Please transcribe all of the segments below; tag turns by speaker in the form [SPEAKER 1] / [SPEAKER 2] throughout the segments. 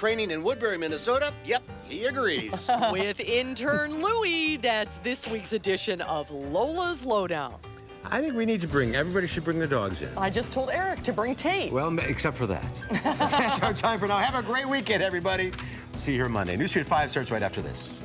[SPEAKER 1] Training in Woodbury, Minnesota. Yep, he agrees.
[SPEAKER 2] With intern Louie, that's this week's edition of Lola's Lowdown.
[SPEAKER 3] I think we need to everybody should bring their dogs in.
[SPEAKER 2] I just told Eric to bring Tate.
[SPEAKER 3] Well, except for that. That's our time for now. Have a great weekend, everybody. See you here Monday. News Street 5 starts right after this.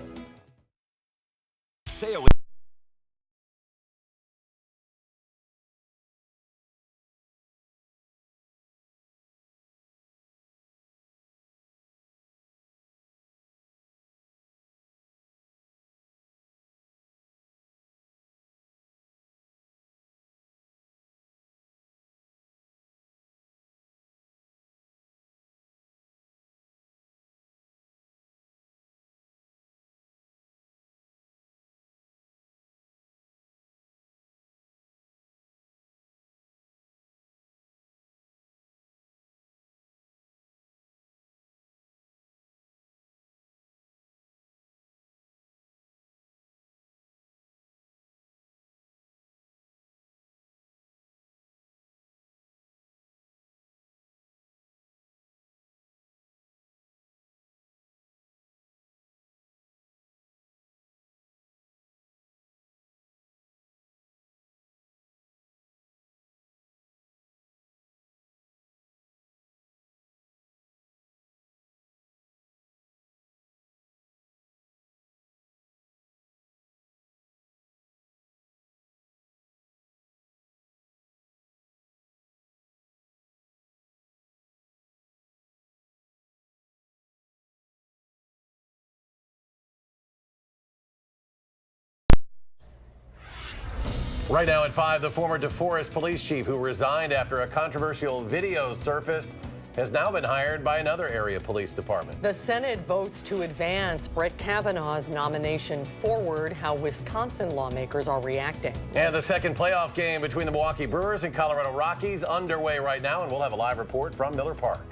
[SPEAKER 4] Right now at 5, the former DeForest police chief who resigned after a controversial video surfaced has now been hired by another area police department.
[SPEAKER 2] The Senate votes to advance Brett Kavanaugh's nomination forward. How Wisconsin lawmakers are reacting.
[SPEAKER 4] And the second playoff game between the Milwaukee Brewers and Colorado Rockies underway right now, and we'll have a live report from Miller Park.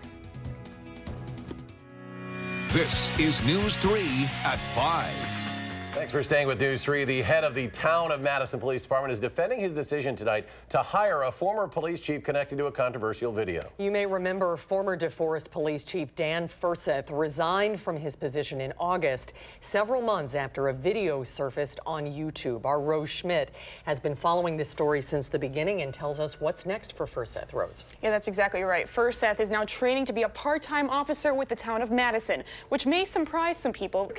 [SPEAKER 5] This is News 3 at 5.
[SPEAKER 4] Thanks for staying with News 3. The head of the Town of Madison Police Department is defending his decision tonight to hire a former police chief connected to a controversial video.
[SPEAKER 2] You may remember former DeForest Police Chief Dan Furseth resigned from his position in August, several months after a video surfaced on YouTube. Our Rose Schmidt has been following this story since the beginning and tells us what's next for Furseth. Rose.
[SPEAKER 6] Yeah, that's exactly right. Furseth is now training to be a part-time officer with the Town of Madison, which may surprise some people,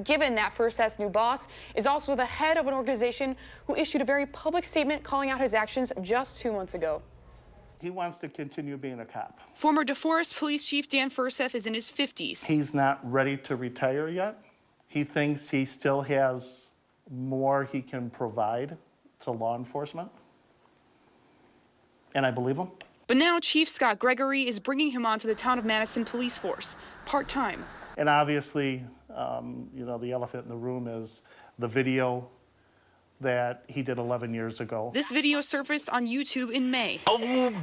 [SPEAKER 6] given that Furseth's new boss is also the head of an organization who issued a very public statement calling out his actions just 2 months ago.
[SPEAKER 7] He wants to continue being a cop.
[SPEAKER 6] Former DeForest Police Chief Dan Furseth is in his 50s.
[SPEAKER 7] He's not ready to retire yet. He thinks he still has more he can provide to law enforcement. And I believe him.
[SPEAKER 6] But now Chief Scott Gregory is bringing him onto the Town of Madison police force, part-time.
[SPEAKER 7] And obviously, you know, the elephant in the room is the video that he did 11 years ago.
[SPEAKER 6] This video surfaced on YouTube in May.
[SPEAKER 8] Oh,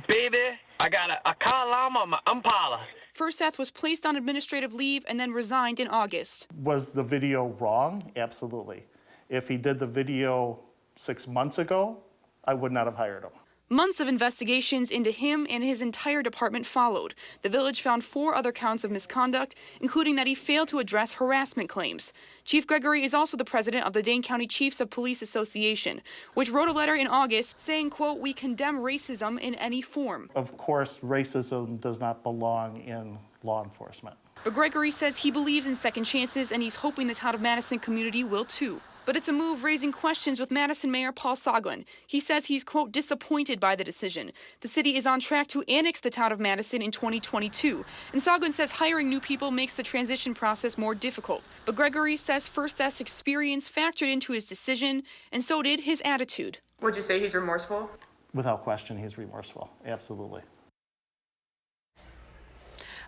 [SPEAKER 8] baby, I got a car alarm on my Impala.
[SPEAKER 6] Furseth was placed on administrative leave and then resigned in August.
[SPEAKER 7] Was the video wrong? Absolutely. If he did the video 6 months ago, I would not have hired him.
[SPEAKER 6] Months of investigations into him and his entire department followed. The village found 4 other counts of misconduct, including that he failed to address harassment claims. Chief Gregory is also the president of the Dane County Chiefs of Police Association, which wrote a letter in August saying, quote, "We condemn racism in any form."
[SPEAKER 7] Of course, racism does not belong in law enforcement.
[SPEAKER 6] But Gregory says he believes in second chances, and he's hoping the Town of Madison community will too. But it's a move raising questions with Madison Mayor Paul Soglin. He says he's, quote, disappointed by the decision. The city is on track to annex the Town of Madison in 2022. And Soglin says hiring new people makes the transition process more difficult. But Gregory says Furseth's experience factored into his decision, and so did his attitude.
[SPEAKER 9] Would you say he's remorseful?
[SPEAKER 7] Without question, he's remorseful. Absolutely.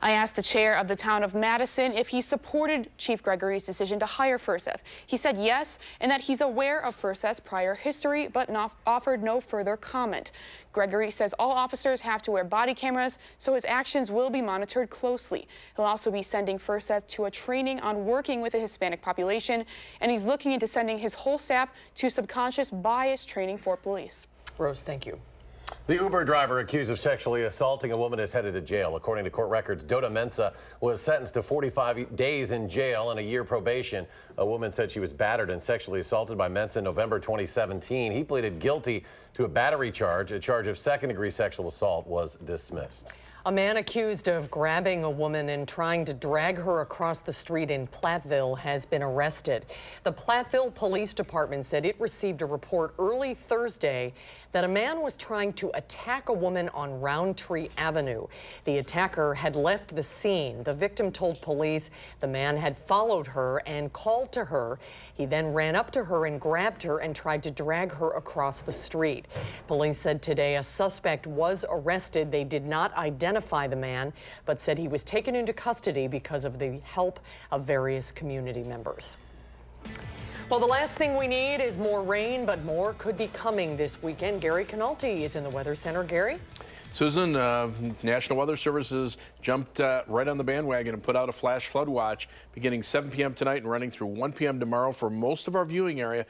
[SPEAKER 6] I asked the chair of the Town of Madison if he supported Chief Gregory's decision to hire Furseth. He said yes, and that he's aware of Furseth's prior history, but offered no further comment. Gregory says all officers have to wear body cameras, so his actions will be monitored closely. He'll also be sending Furseth to a training on working with the Hispanic population, and he's looking into sending his whole staff to subconscious bias training for police.
[SPEAKER 2] Rose, thank you.
[SPEAKER 4] The Uber driver accused of sexually assaulting a woman is headed to jail. According to court records, Dota Mensah was sentenced to 45 days in jail and a year probation. A woman said she was battered and sexually assaulted by Mensah in November 2017. He pleaded guilty to a battery charge. A charge of second-degree sexual assault was dismissed.
[SPEAKER 2] A man accused of grabbing a woman and trying to drag her across the street in Platteville has been arrested. The Platteville Police Department said it received a report early Thursday that a man was trying to attack a woman on Roundtree Avenue. The attacker had left the scene. The victim told police the man had followed her and called to her. He then ran up to her and grabbed her and tried to drag her across the street. Police said today a suspect was arrested. They did not identify the man, but said he was taken into custody because of the help of various community members. Well, the last thing we need is more rain, but more could be coming this weekend. Gary Canalti is in the Weather Center. Gary?
[SPEAKER 9] Susan, National Weather Services jumped right on the bandwagon and put out a flash flood watch beginning 7 p.m. tonight and running through 1 p.m. tomorrow for most of our viewing area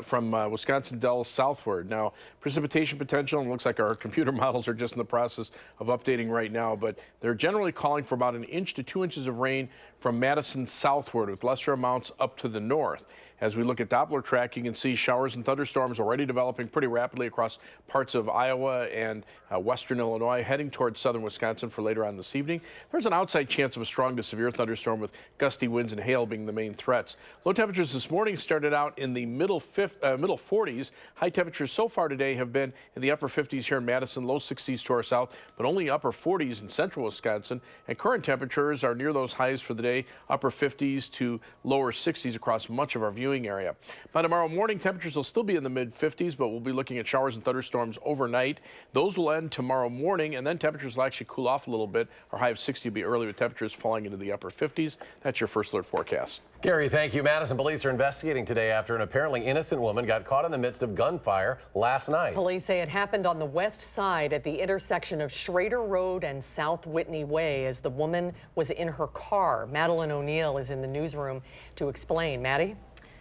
[SPEAKER 9] from Wisconsin Dells southward. Now, precipitation potential, and it looks like our computer models are just in the process of updating right now, but they're generally calling for about 1 inch to 2 inches of rain from Madison southward, with lesser amounts up to the north. As we look at Doppler track, you can see showers and thunderstorms already developing pretty rapidly across parts of Iowa and western Illinois, heading towards southern Wisconsin for later on this evening. There's an outside chance of a strong to severe thunderstorm with gusty winds and hail being the main threats. Low temperatures this morning started out in the middle 40s. High temperatures so far today have been in the upper 50s here in Madison, low 60s to our south, but only upper 40s in central Wisconsin. And current temperatures are near those highs for the day, upper 50s to lower 60s across much of our viewing area. By tomorrow morning, temperatures will still be in the mid-50s, but we'll be looking at showers and thunderstorms overnight. Those will end tomorrow morning, and then temperatures will actually cool off a little bit. Our high of 60 will be early with temperatures falling into the upper 50s. That's your first alert forecast.
[SPEAKER 4] Gary, thank you. Madison police are investigating today after an apparently innocent woman got caught in the midst of gunfire last night.
[SPEAKER 2] Police say it happened on the west side at the intersection of Schrader Road and South Whitney Way as the woman was in her car. Madeline O'Neill is in the newsroom to explain. Maddie?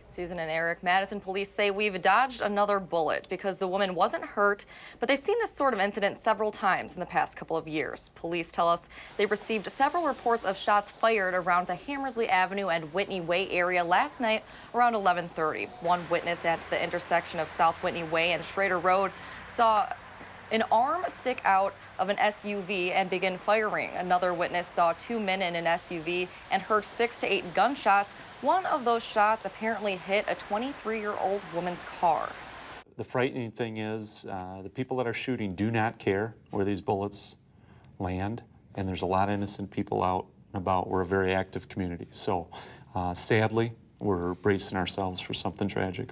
[SPEAKER 10] Susan and Eric, Madison police say we've dodged another bullet because the woman wasn't hurt, but they've seen this sort of incident several times in the past couple of years. Police tell us they received several reports of shots fired around the Hammersley Avenue and Whitney Way area last night around 11:30. One witness at the intersection of South Whitney Way and Schrader Road saw an arm stick out of an SUV and begin firing. Another witness saw 2 men in an SUV and heard 6 to 8 gunshots. One of those shots apparently hit a 23-year-old woman's car.
[SPEAKER 11] The frightening thing is the people that are shooting do not care where these bullets land, and there's a lot of innocent people out and about. We're a very active community. So sadly, we're bracing ourselves for something tragic.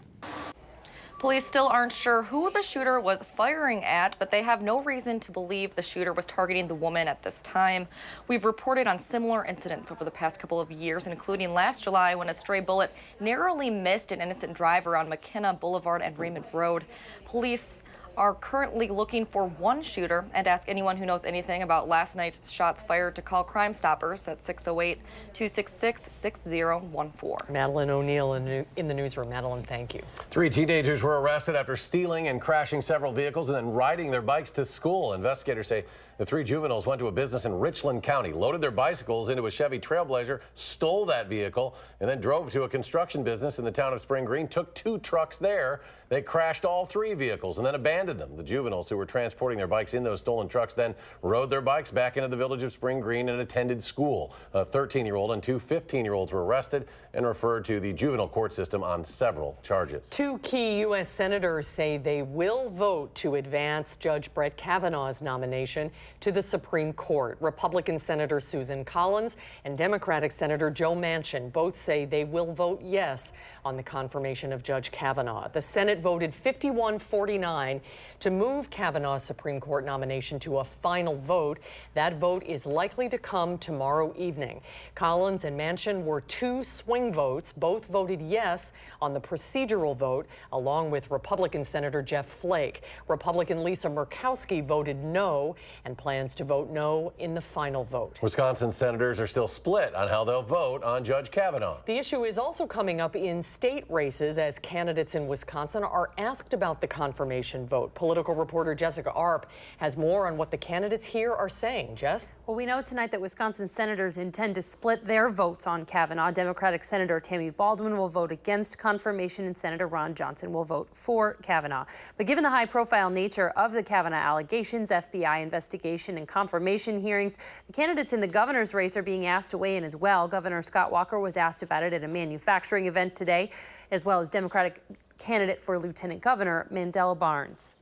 [SPEAKER 10] Police still aren't sure who the shooter was firing at, but they have no reason to believe the shooter was targeting the woman at this time. We've reported on similar incidents over the past couple of years, including last July when a stray bullet narrowly missed an innocent driver on McKenna Boulevard and Raymond Road. Police are currently looking for one shooter and ask anyone who knows anything about last night's shots fired to call Crime Stoppers at 608-266-6014.
[SPEAKER 2] Madeline O'Neill in the newsroom. Madeline, thank you. 3
[SPEAKER 4] teenagers were arrested after stealing and crashing several vehicles and then riding their bikes to school. Investigators say the 3 juveniles went to a business in Richland County, loaded their bicycles into a Chevy Trailblazer, stole that vehicle, and then drove to a construction business in the town of Spring Green, took 2 trucks there. They crashed all 3 vehicles and then abandoned them. The juveniles who were transporting their bikes in those stolen trucks then rode their bikes back into the village of Spring Green and attended school. A 13-year-old and 2 15-year-olds were arrested and referred to the juvenile court system on several charges.
[SPEAKER 2] 2 key U.S. senators say they will vote to advance Judge Brett Kavanaugh's nomination to the Supreme Court. Republican Senator Susan Collins and Democratic Senator Joe Manchin both say they will vote yes on the confirmation of Judge Kavanaugh. The Senate voted 51-49 to move Kavanaugh's Supreme Court nomination to a final vote. That vote is likely to come tomorrow evening. Collins and Manchin were 2 swing votes. Both voted yes on the procedural vote, along with Republican Senator Jeff Flake. Republican Lisa Murkowski voted no, and and plans to vote no in the final vote.
[SPEAKER 4] Wisconsin senators are still split on how they'll vote on Judge Kavanaugh.
[SPEAKER 2] The issue is also coming up in state races as candidates in Wisconsin are asked about the confirmation vote. Political reporter Jessica Arp has more on what the candidates here are saying. Jess?
[SPEAKER 12] Well, we know tonight that Wisconsin senators intend to split their votes on Kavanaugh. Democratic Senator Tammy Baldwin will vote against confirmation and Senator Ron Johnson will vote for Kavanaugh. But given the high-profile nature of the Kavanaugh allegations, FBI investigation, and confirmation hearings, the candidates in the governor's race are being asked to weigh in as well. Governor Scott Walker was asked about it at a manufacturing event today, as well as Democratic candidate for lieutenant governor Mandela Barnes.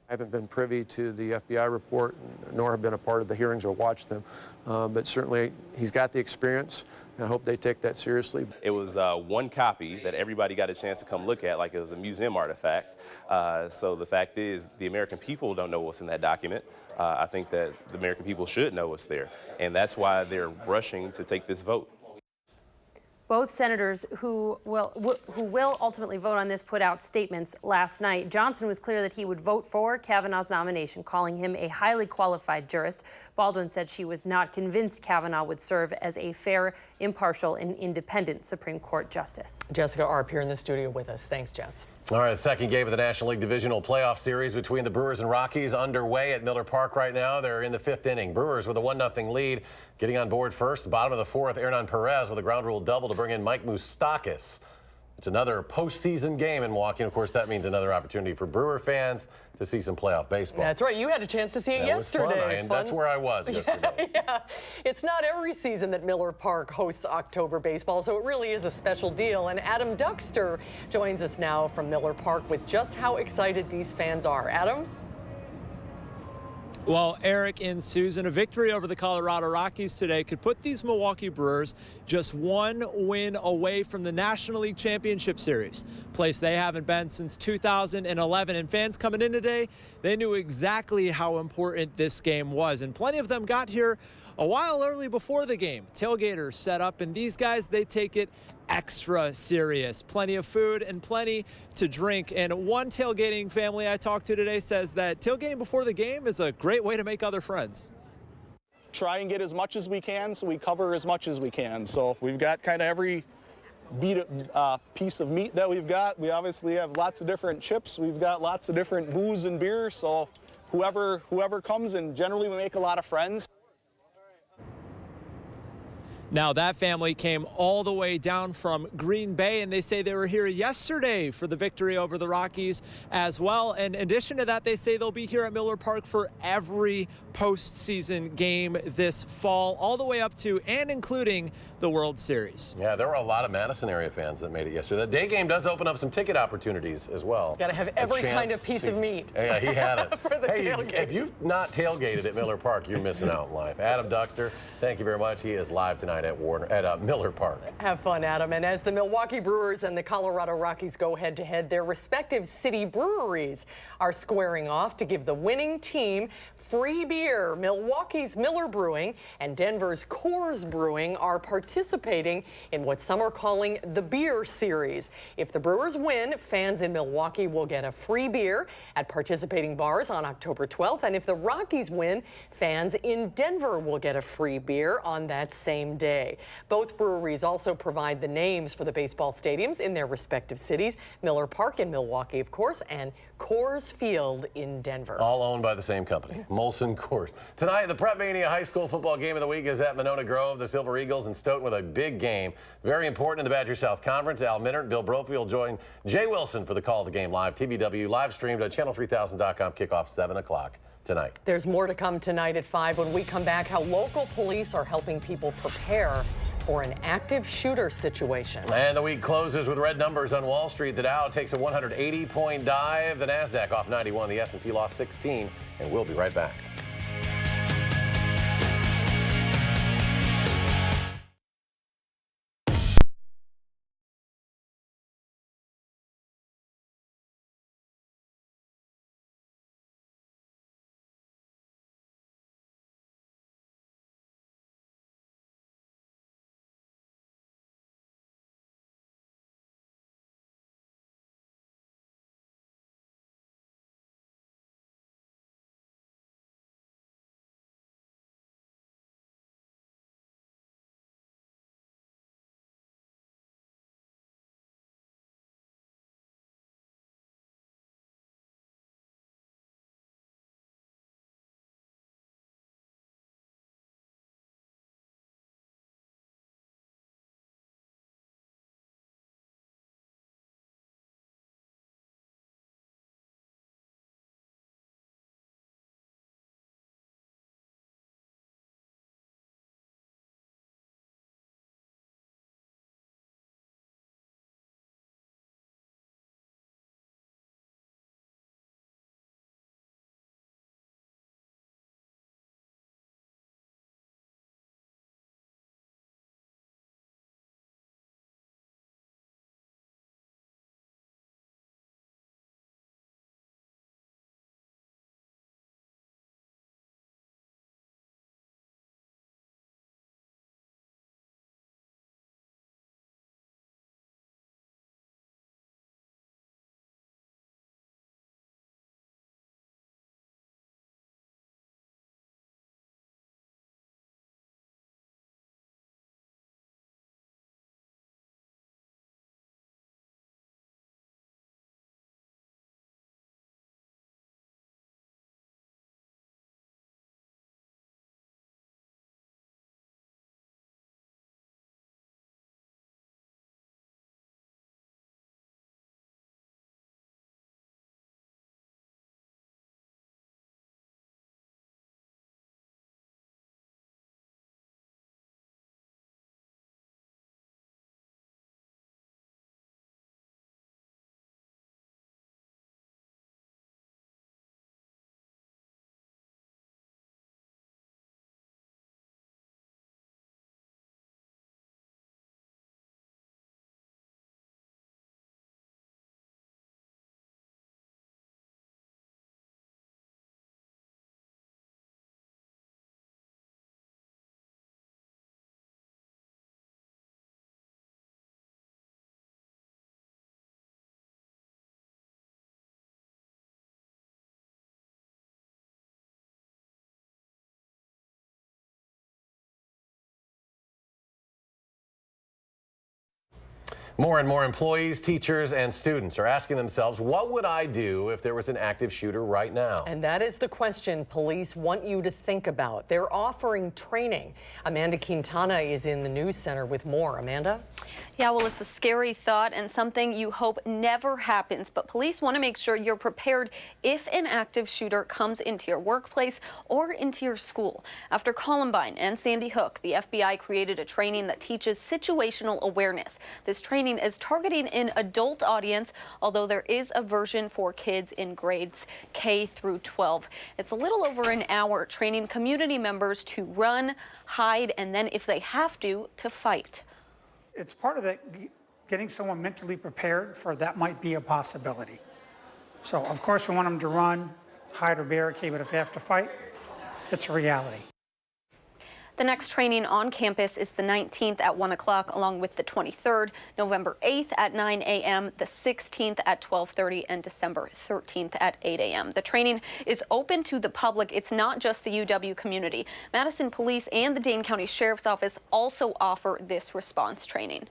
[SPEAKER 13] I haven't been privy to the FBI report, nor have been a part of the hearings or watched them, but certainly he's got the experience, and I hope they take that seriously.
[SPEAKER 14] It was one copy that everybody got a chance to come look at, like it was a museum artifact. So the fact is, the American people don't know what's in that document. I think that the American people should know what's there, and that's why they're rushing to take this vote.
[SPEAKER 12] Both senators who will ultimately vote on this put out statements last night. Johnson was clear that he would vote for Kavanaugh's nomination, calling him a highly qualified jurist. Baldwin said she was not convinced Kavanaugh would serve as a fair, impartial, and independent Supreme Court justice.
[SPEAKER 2] Jessica Arp here in the studio with us. Thanks, Jess.
[SPEAKER 4] All right, the second game of the National League Divisional Playoff Series between the Brewers and Rockies underway at Miller Park right now. They're in the fifth inning. Brewers with a 1-0 lead. Getting on board first, bottom of the fourth, Hernan Perez with a ground rule double to bring in Mike Moustakas. It's another postseason game in Milwaukee, and of course that means another opportunity for Brewer fans to see some playoff baseball.
[SPEAKER 2] That's right. You had a chance to see it yesterday.
[SPEAKER 4] That's where I was yesterday.
[SPEAKER 2] Yeah. It's not every season that Miller Park hosts October baseball, so it really is a special deal. And Adam Duxter joins us now from Miller Park with just how excited these fans are. Adam?
[SPEAKER 15] Well, Eric and Susan, a victory over the Colorado Rockies today could put these Milwaukee Brewers just one win away from the National League Championship Series, place they haven't been since 2011. And fans coming in today, they knew exactly how important this game was. And plenty of them got here a while early before the game. Tailgaters set up, and these guys, they take it extra serious. Plenty of food and plenty to drink. And one tailgating family I talked to today says that tailgating before the game is a great way to make other friends.
[SPEAKER 16] Try and get as much as we can, so we cover as much as we can. So we've got kind of every piece of meat that we've got. We obviously have lots of different chips. We've got lots of different booze and beer. So whoever comes, and generally we make a lot of friends.
[SPEAKER 15] Now, that family came all the way down from Green Bay, and they say they were here yesterday for the victory over the Rockies as well. And in addition to that, they say they'll be here at Miller Park for every postseason game this fall, all the way up to and including the World Series.
[SPEAKER 4] Yeah, there were a lot of Madison area fans that made it yesterday. The day game does open up some ticket opportunities as well.
[SPEAKER 2] Got to have every kind of piece of meat.
[SPEAKER 4] Yeah, he had it.
[SPEAKER 2] For the tailgate.
[SPEAKER 4] If you've not tailgated at Miller Park, you're missing out in life. Adam Duxter, thank you very much. He is live tonight at Miller Park.
[SPEAKER 2] Have fun, Adam. And as the Milwaukee Brewers and the Colorado Rockies go head-to-head, their respective city breweries are squaring off to give the winning team free beer. Milwaukee's Miller Brewing and Denver's Coors Brewing are participating in what some are calling the Beer Series. If the Brewers win, fans in Milwaukee will get a free beer at participating bars on October 12th. And if the Rockies win, fans in Denver will get a free beer on that same day. Both breweries also provide the names for the baseball stadiums in their respective cities. Miller Park in Milwaukee, of course, and Coors Field in Denver.
[SPEAKER 4] All owned by the same company, Molson Coors. Tonight, the Prep Mania High School football game of the week is at Monona Grove. The Silver Eagles and Stoughton with a big game. Very important in the Badger South Conference. Al Minert and Bill Brophy will join Jay Wilson for the Call of the Game live. TBW live streamed at channel3000.com. Kickoff 7 o'clock tonight.
[SPEAKER 2] There's more to come tonight at 5 when we come back. How local police are helping people prepare for an active shooter situation.
[SPEAKER 4] And the week closes with red numbers on Wall Street. The Dow takes a 180-point dive. The Nasdaq off 91. The S&P lost 16. And we'll be right back. More and more employees, teachers, and students are asking themselves, what would I do if there was an active shooter right now?
[SPEAKER 2] And that is the question police want you to think about. They're offering training. Amanda Quintana is in the news center with more. Amanda?
[SPEAKER 17] Yeah, well, it's a scary thought and something you hope never happens, but police want to make sure you're prepared if an active shooter comes into your workplace or into your school. After Columbine and Sandy Hook, the FBI created a training that teaches situational awareness. This training is targeting an adult audience, although there is a version for kids in grades K through 12. It's a little over an hour training community members to run, hide, and then if they have to fight.
[SPEAKER 18] It's part of that, getting someone mentally prepared for that might be a possibility. So, of course, we want them to run, hide or barricade, but if they have to fight, it's a reality.
[SPEAKER 17] The next training on campus is the 19th at 1 o'clock, along with the 23rd, November 8th at 9 a.m., the 16th at 12:30, and December 13th at 8 a.m. The training is open to the public. It's not just the UW community. Madison Police and the Dane County Sheriff's Office also offer this response training.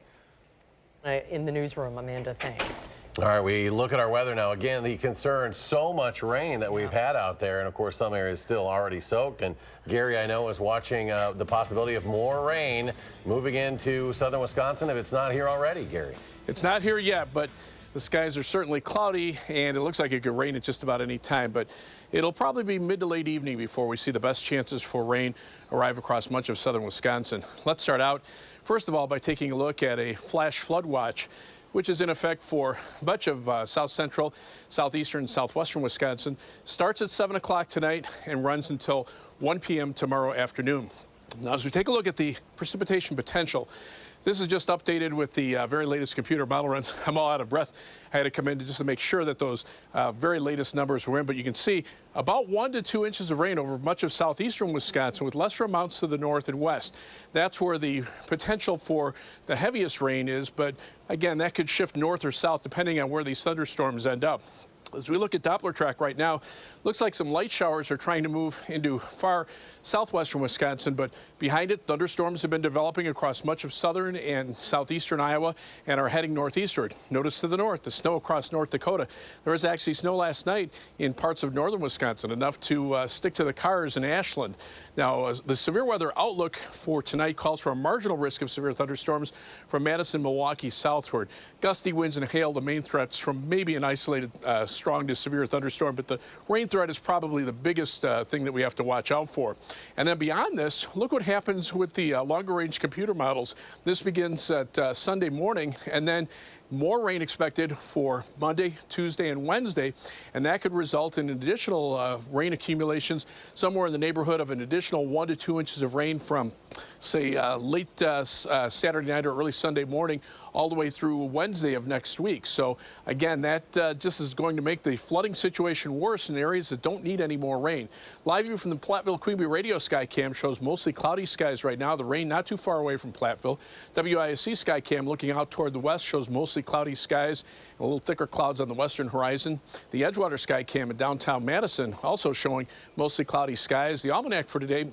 [SPEAKER 2] In the newsroom, Amanda, thanks.
[SPEAKER 4] All right, we look at our weather now. Again, the concern, so much rain that we've had out there, and of course some areas still already soaked. And Gary, I know, is watching the possibility of more rain moving into southern Wisconsin, if it's not here already, Gary.
[SPEAKER 9] It's not here yet, but the skies are certainly cloudy, and it looks like it could rain at just about any time. But it'll probably be mid to late evening before we see the best chances for rain arrive across much of southern Wisconsin. Let's start out, first of all, by taking a look at a flash flood watch, which is in effect for much of south central, southeastern, southwestern Wisconsin. Starts at 7 o'clock tonight and runs until 1 p.m. tomorrow afternoon. Now, as we take a look at the precipitation potential, this is just updated with the very latest computer model runs. I'm all out of breath. I had to come in just to make sure that those very latest numbers were in. But you can see about 1 to 2 inches of rain over much of southeastern Wisconsin, with lesser amounts to the north and west. That's where the potential for the heaviest rain is. But again, that could shift north or south depending on where these thunderstorms end up. As we look at Doppler track right now, looks like some light showers are trying to move into far southwestern Wisconsin, but behind it, thunderstorms have been developing across much of southern and southeastern Iowa and are heading northeastward. Notice to the north, the snow across North Dakota. There was actually snow last night in parts of northern Wisconsin, enough to stick to the cars in Ashland. Now, the severe weather outlook for tonight calls for a marginal risk of severe thunderstorms from Madison, Milwaukee southward. Gusty winds and hail, the main threats from maybe an isolated strong to severe thunderstorm, but the rain threat is probably the biggest thing that we have to watch out for. And then beyond this, look what happens with the longer range computer models. This begins at Sunday morning, and then more rain expected for Monday, Tuesday, and Wednesday, and that could result in additional rain accumulations somewhere in the neighborhood of an additional 1 to 2 inches of rain from, say, late Saturday night or early Sunday morning all the way through Wednesday of next week. So again, that just is going to make the flooding situation worse in areas that don't need any more rain. Live view from the Platteville-Queanbeyan radio sky cam shows mostly cloudy skies right now. The rain not too far away from Platteville. WISC sky cam looking out toward the west shows mostly cloudy skies and a little thicker clouds on the western horizon. The Edgewater sky cam in downtown Madison also showing mostly cloudy skies. The almanac for today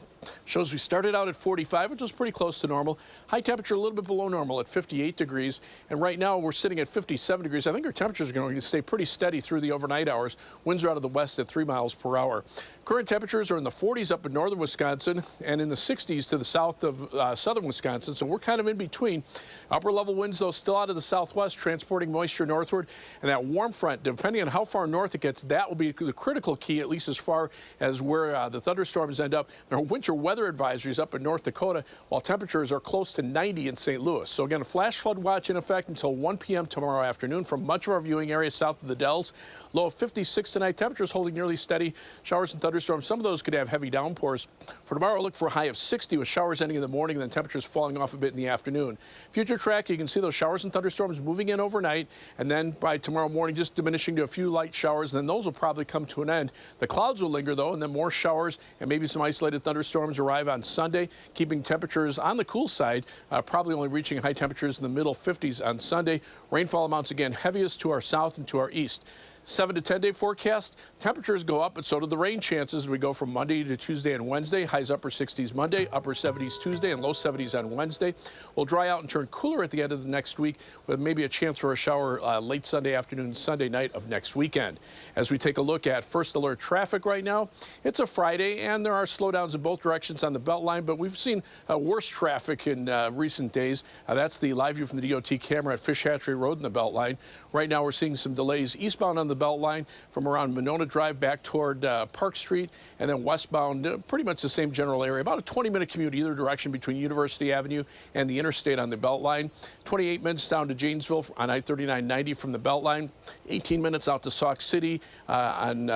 [SPEAKER 9] shows we started out at 45, which was pretty close to normal. High temperature a little bit below normal at 58 degrees. And right now we're sitting at 57 degrees. I think our temperatures are going to stay pretty steady through the overnight hours. Winds are out of the west at 3 miles per hour. Current temperatures are in the 40s up in northern Wisconsin and in the 60s to the south of southern Wisconsin. So we're kind of in between. Upper level winds, though, still out of the southwest, transporting moisture northward. And that warm front, depending on how far north it gets, that will be the critical key, at least as far as where the thunderstorms end up. There are winter weather advisories up in North Dakota, while temperatures are close to 90 in St. Louis. So again, a flash flood watch in effect until 1 p.m. tomorrow afternoon from much of our viewing area south of the Dells. Low of 56 tonight. Temperatures holding nearly steady. Showers and thunderstorms. Some of those could have heavy downpours. For tomorrow, look for a high of 60 with showers ending in the morning and then temperatures falling off a bit in the afternoon. Future track, you can see those showers and thunderstorms moving in overnight, and then by tomorrow morning just diminishing to a few light showers, and then those will probably come to an end. The clouds will linger, though, and then more showers and maybe some isolated thunderstorms arrive on Sunday, keeping temperatures on the cool side, probably only reaching high temperatures in the middle 50s on Sunday. Rainfall amounts, again, heaviest to our south and to our east. 7 to 10 day forecast. Temperatures go up, but so do the rain chances. We go from Monday to Tuesday and Wednesday. Highs upper 60s Monday, upper 70s Tuesday, and low 70s on Wednesday. We'll dry out and turn cooler at the end of the next week with maybe a chance for a shower late Sunday afternoon, Sunday night of next weekend. As we take a look at first alert traffic right now, it's a Friday and there are slowdowns in both directions on the Beltline, but we've seen worse traffic in recent days. That's the live view from the DOT camera at Fish Hatchery Road in the Beltline. Right now we're seeing some delays eastbound on the Beltline from around Monona Drive back toward Park Street, and then westbound, pretty much the same general area. About a 20-minute commute either direction between University Avenue and the interstate on the Beltline. 28 minutes down to Janesville on I-3990 from the Beltline. 18 minutes out to Sauk City on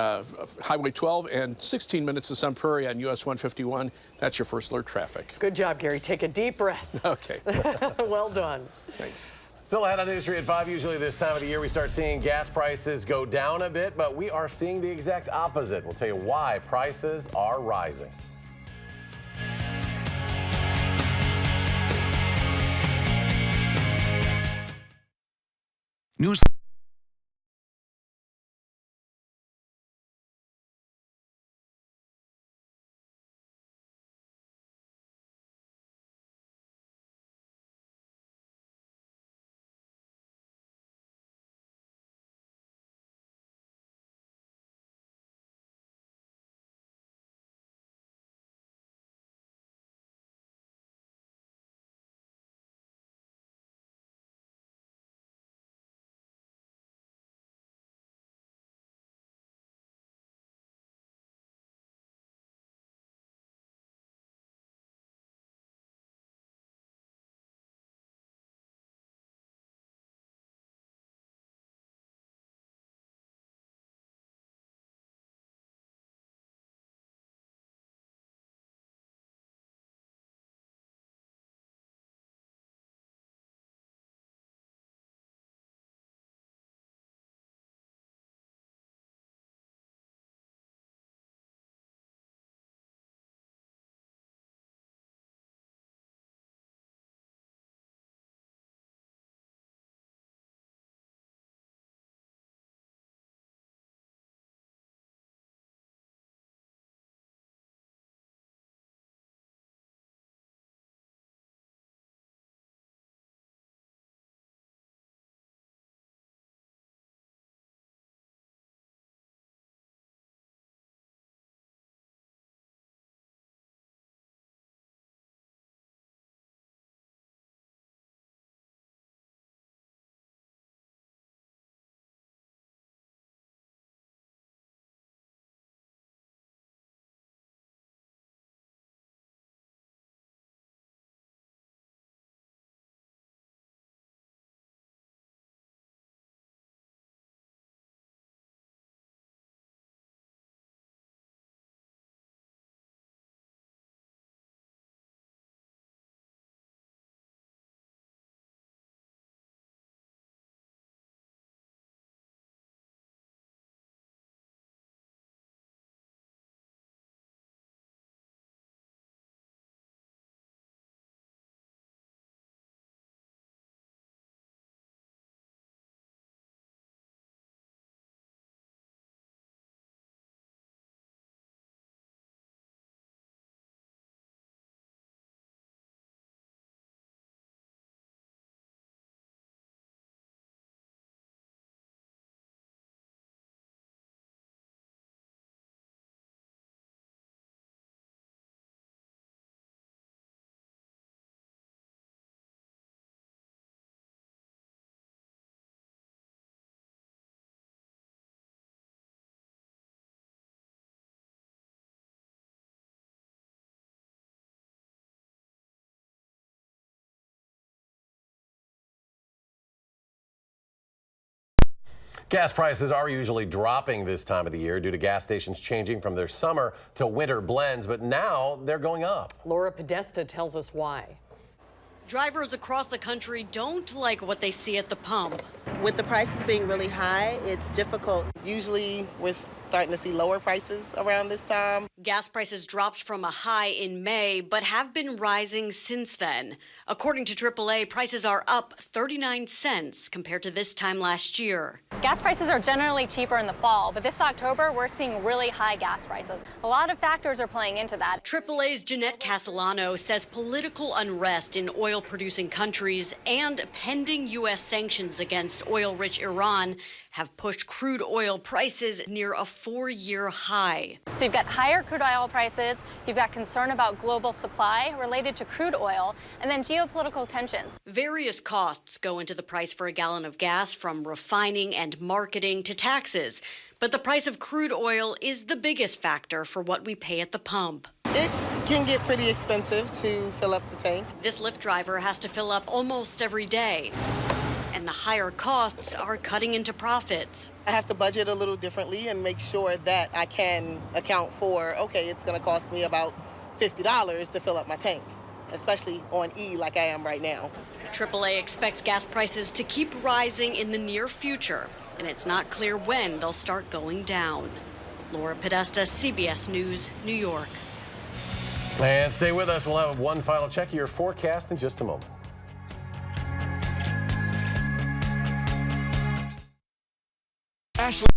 [SPEAKER 9] Highway 12, and 16 minutes to Sun Prairie on US 151. That's your first alert traffic.
[SPEAKER 2] Good job, Gary. Take a deep breath.
[SPEAKER 9] Okay.
[SPEAKER 2] Well done.
[SPEAKER 9] Thanks.
[SPEAKER 4] Still ahead on News 3 at 5. Usually this time of the year we start seeing gas prices go down a bit, but we are seeing the exact opposite. We'll tell you why prices are rising.
[SPEAKER 5] News.
[SPEAKER 4] Gas prices are usually dropping this time of the year due to gas stations changing from their summer to winter blends, but now they're going up.
[SPEAKER 2] Laura Podesta tells us why.
[SPEAKER 19] Drivers across the country don't like what they see at the pump.
[SPEAKER 20] With the prices being really high, it's difficult. Usually we're starting to see lower prices around this time.
[SPEAKER 19] Gas prices dropped from a high in May, but have been rising since then. According to AAA, prices are up 39 cents compared to this time last year.
[SPEAKER 21] Gas prices are generally cheaper in the fall, but this October we're seeing really high gas prices. A lot of factors are playing into that.
[SPEAKER 19] AAA's Jeanette Castellano says political unrest in oil-producing countries and pending U.S. sanctions against oil-rich Iran have pushed crude oil prices near a 4-year high.
[SPEAKER 21] So you've got higher crude oil prices, you've got concern about global supply related to crude oil, and then geopolitical tensions.
[SPEAKER 19] Various costs go into the price for a gallon of gas, from refining and marketing to taxes. But the price of crude oil is the biggest factor for what we pay at the pump.
[SPEAKER 20] It can get pretty expensive to fill up the tank.
[SPEAKER 19] This Lyft driver has to fill up almost every day. And the higher costs are cutting into profits.
[SPEAKER 20] I have to budget a little differently and make sure that I can account for, okay, it's going to cost me about $50 to fill up my tank, especially on E like I am right now.
[SPEAKER 19] AAA expects gas prices to keep rising in the near future, and it's not clear when they'll start going down. Laura Podesta, CBS News, New York.
[SPEAKER 4] And stay with us. We'll have one final check of your forecast in just a moment.
[SPEAKER 5] Ashley.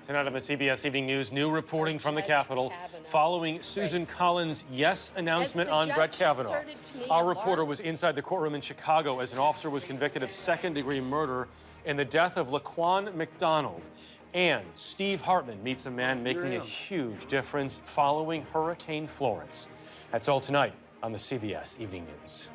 [SPEAKER 22] Tonight on the CBS Evening News, new reporting from the Capitol following Susan Collins' yes announcement on Brett Kavanaugh. Our reporter was inside the courtroom in Chicago as an officer was convicted of second-degree murder in the death of Laquan McDonald. And Steve Hartman meets a man making a huge difference following Hurricane Florence. That's all tonight on the CBS Evening News.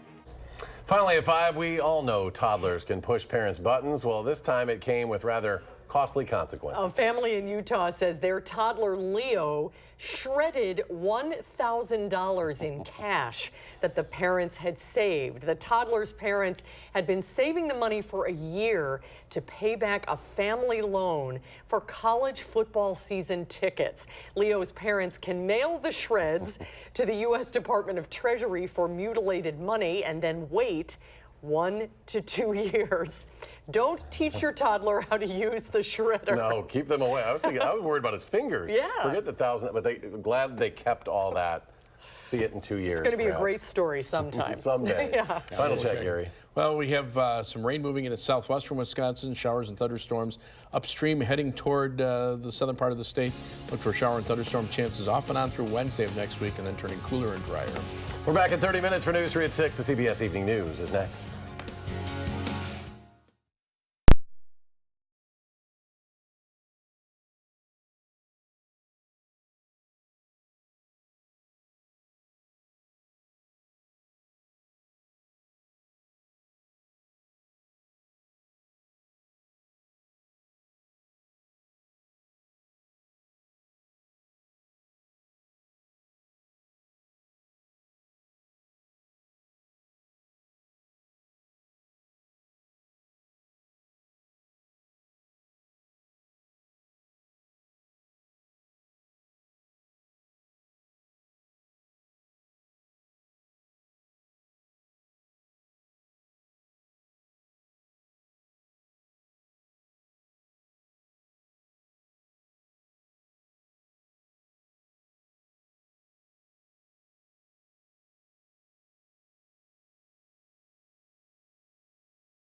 [SPEAKER 4] Finally at 5, we all know toddlers can push parents' buttons. Well, this time it came with rather costly consequences.
[SPEAKER 2] A family in Utah says their toddler Leo shredded $1,000 in cash that the parents had saved. The toddler's parents had been saving the money for a year to pay back a family loan for college football season tickets. Leo's parents can mail the shreds to the U.S. Department of Treasury for mutilated money and then wait 1 to 2 years. Don't teach your toddler how to use the shredder.
[SPEAKER 4] No, keep them away. I was worried about his fingers.
[SPEAKER 2] Yeah.
[SPEAKER 4] Forget the $1,000, but glad they kept all that. See it in 2 years.
[SPEAKER 2] It's going to be
[SPEAKER 4] perhaps.
[SPEAKER 2] a great story sometime.
[SPEAKER 4] Someday.
[SPEAKER 2] Yeah.
[SPEAKER 4] Final check, Gary.
[SPEAKER 9] Well, we have some rain moving into southwestern Wisconsin, showers and thunderstorms upstream heading toward the southern part of the state. Look for shower and thunderstorm chances off and on through Wednesday of next week and then turning cooler and drier.
[SPEAKER 4] We're back in 30 minutes for News 3 at 6. The CBS Evening News is next.